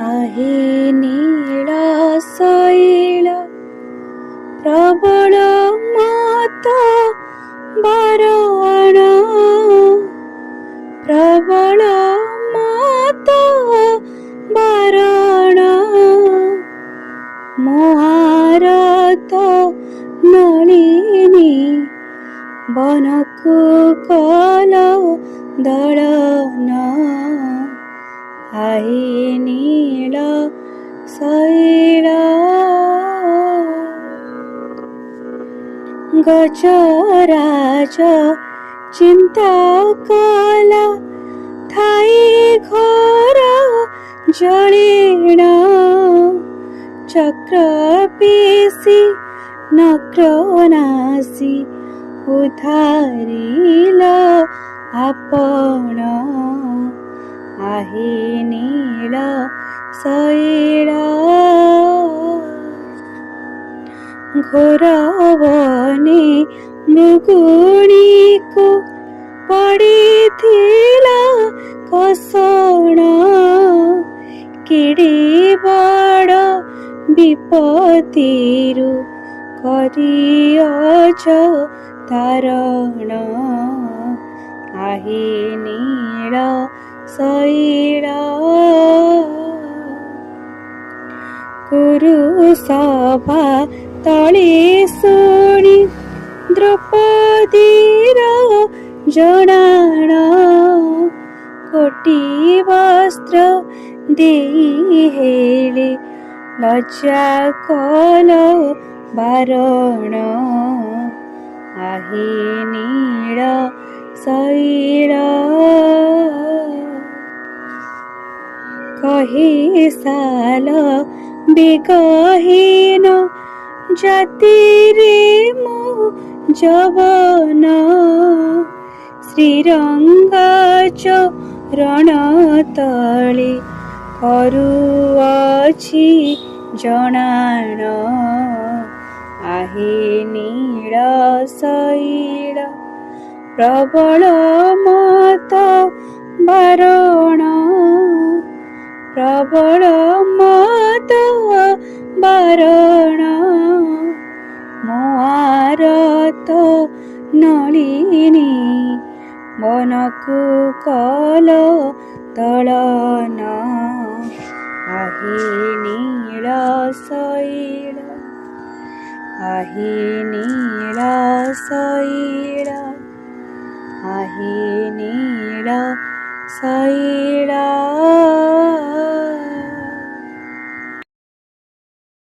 आहे नीଳ ଶୈଳ ପ୍ରବଳ ମତ ବାରଣ, ପ୍ରବଳ ମତ ବାରଣ। ମହାରତ ନଳିନୀ ବନକୁ କଲ ଦଳନ, आहे नीଳ ଶୈଳ। ଗଜରାଜ ଚିନ୍ତା କଲା ଥାଇ ଘୋର ଜଳିଣ, ଚକ୍ର ପିସି ନକ୍ର ନାସି ଉଦ୍ଧାରିଲ ଆପଣ, आहे नीଳ ଶୈଳ। ଘୋର ବନେ ମୃଗୁଣୀକୁ ପଡ଼ିଥିଲା କଷଣ, କିଡ଼ି ବଡ଼ ବିପତ୍ତିରୁ କରିଅଛ ତାରଣ, आहे नीଳ ଶୈଳ। କୁରୁ ସଭା ତଳେ ଶୁଣି ଦ୍ରୌପଦୀର ଜଣାଣ, କୋଟି ବସ୍ତ୍ର ଦେଇ ହେଲେ ଲଜ୍ଜା କଲ ବାରଣ, आहे नीଳ ଶୈଳ। କହି ସାଲ ବେଗହୀନ ଜାତିରେ ମୁଁ ଯବନ, ଶ୍ରୀରଙ୍ଗ ଚରଣ ତଳେ କରୁଅଛି ଜଣାଣ, आहे नीଳ ଶୈଳ। ପ୍ରବଳ ମତ ବାରଣ, ପ୍ରବଳ ମତ ବାରଣ। ମହାରତ ନଳିନୀ ବନକୁ କଲ ଦଳନ, आहे नीଳ ଶୈଳ, आहे नीଳ ଶୈଳ, आहे नीଳ ଶୈଳ।